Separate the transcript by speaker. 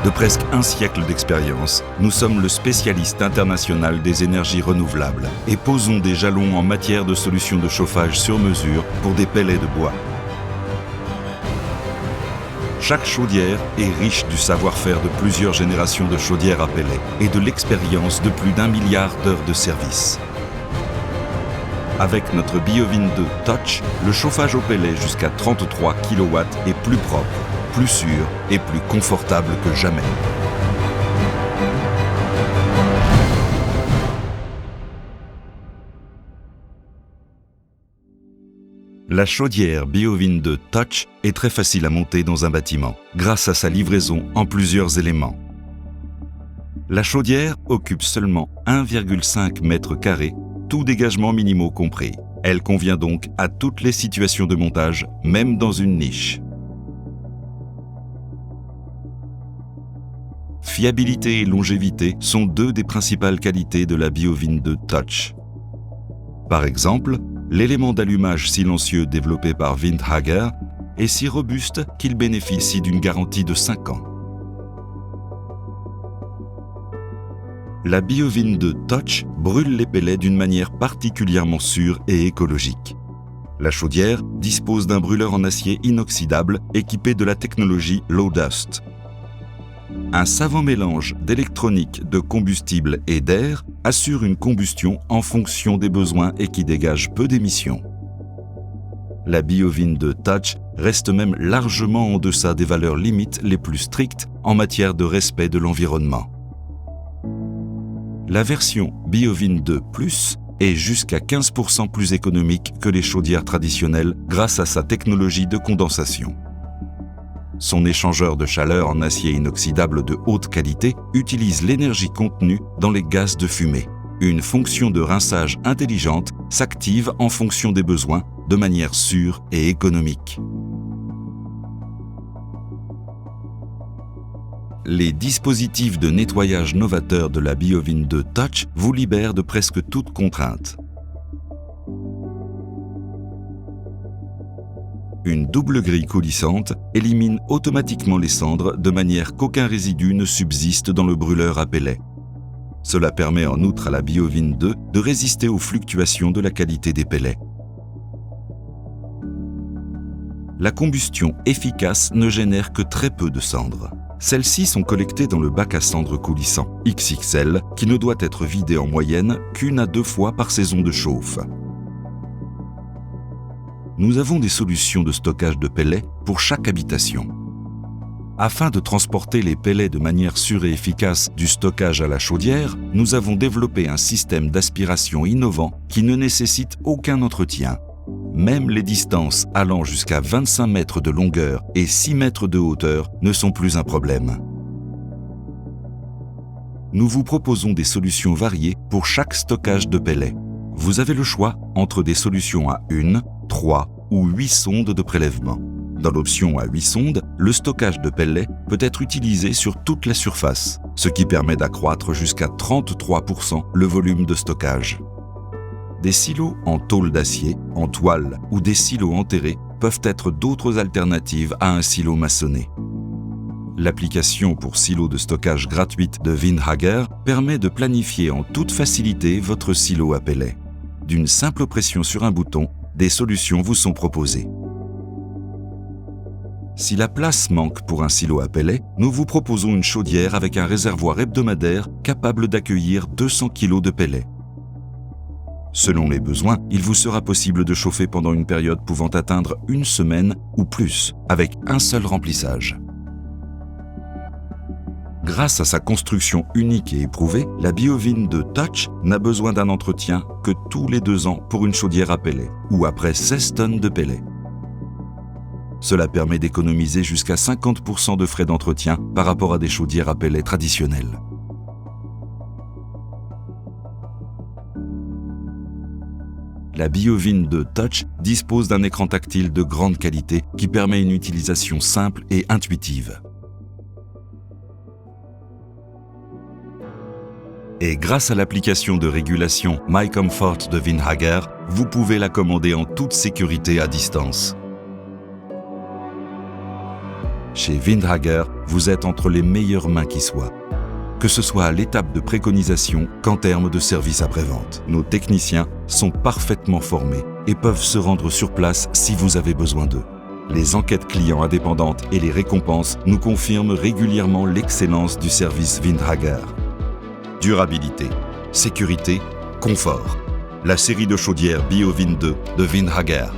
Speaker 1: De presque un siècle d'expérience, nous sommes le spécialiste international des énergies renouvelables et posons des jalons en matière de solutions de chauffage sur mesure pour des pellets de bois. Chaque chaudière est riche du savoir-faire de plusieurs générations de chaudières à pellets et de l'expérience de plus d'1 milliard d'heures de service. Avec notre BioVin 2 Touch, le chauffage au pellet jusqu'à 33 kW est plus propre, plus sûr et plus confortable que jamais. La chaudière BioVin 2 Touch est très facile à monter dans un bâtiment, grâce à sa livraison en plusieurs éléments. La chaudière occupe seulement 1,5 m², tout dégagement minimaux compris. Elle convient donc à toutes les situations de montage, même dans une niche. Fiabilité et longévité sont deux des principales qualités de la BioVin 2 Touch. Par exemple, l'élément d'allumage silencieux développé par Windhager est si robuste qu'il bénéficie d'une garantie de 5 ans. La BioVin 2 Touch brûle les pellets d'une manière particulièrement sûre et écologique. La chaudière dispose d'un brûleur en acier inoxydable équipé de la technologie Low Dust. Un savant mélange d'électronique, de combustible et d'air assure une combustion en fonction des besoins et qui dégage peu d'émissions. La BioVin 2 Touch reste même largement en deçà des valeurs limites les plus strictes en matière de respect de l'environnement. La version BioVin 2 Plus est jusqu'à 15% plus économique que les chaudières traditionnelles grâce à sa technologie de condensation. Son échangeur de chaleur en acier inoxydable de haute qualité utilise l'énergie contenue dans les gaz de fumée. Une fonction de rinçage intelligente s'active en fonction des besoins de manière sûre et économique. Les dispositifs de nettoyage novateurs de la BioVin 2 Touch vous libèrent de presque toute contrainte. Une double grille coulissante élimine automatiquement les cendres de manière qu'aucun résidu ne subsiste dans le brûleur à pellets. Cela permet en outre à la BioVin 2 de résister aux fluctuations de la qualité des pellets. La combustion efficace ne génère que très peu de cendres. Celles-ci sont collectées dans le bac à cendres coulissant XXL qui ne doit être vidé en moyenne qu'1 à 2 fois par saison de chauffe. Nous avons des solutions de stockage de pellets pour chaque habitation. Afin de transporter les pellets de manière sûre et efficace du stockage à la chaudière, nous avons développé un système d'aspiration innovant qui ne nécessite aucun entretien. Même les distances allant jusqu'à 25 mètres de longueur et 6 mètres de hauteur ne sont plus un problème. Nous vous proposons des solutions variées pour chaque stockage de pellets. Vous avez le choix entre des solutions à 1, 3 ou 8 sondes de prélèvement. Dans l'option à 8 sondes, le stockage de pellets peut être utilisé sur toute la surface, ce qui permet d'accroître jusqu'à 33% le volume de stockage. Des silos en tôle d'acier, en toile ou des silos enterrés peuvent être d'autres alternatives à un silo maçonné. L'application pour silo de stockage gratuite de Windhager permet de planifier en toute facilité votre silo à pellets. D'une simple pression sur un bouton, des solutions vous sont proposées. Si la place manque pour un silo à pellets, nous vous proposons une chaudière avec un réservoir hebdomadaire capable d'accueillir 200 kg de pellets. Selon les besoins, il vous sera possible de chauffer pendant une période pouvant atteindre 1 semaine ou plus, avec un seul remplissage. Grâce à sa construction unique et éprouvée, la BioVin 2 Touch n'a besoin d'un entretien que tous les 2 ans pour une chaudière à pellets, ou après 16 tonnes de pellets. Cela permet d'économiser jusqu'à 50% de frais d'entretien par rapport à des chaudières à pellets traditionnelles. La BioVin 2 Touch dispose d'un écran tactile de grande qualité qui permet une utilisation simple et intuitive. Et grâce à l'application de régulation MyComfort de Windhager, vous pouvez la commander en toute sécurité à distance. Chez Windhager, vous êtes entre les meilleures mains qui soient. Que ce soit à l'étape de préconisation qu'en termes de service après-vente. Nos techniciens sont parfaitement formés et peuvent se rendre sur place si vous avez besoin d'eux. Les enquêtes clients indépendantes et les récompenses nous confirment régulièrement l'excellence du service Windhager. Durabilité, sécurité, confort. La série de chaudières BioWind 2 de Windhager.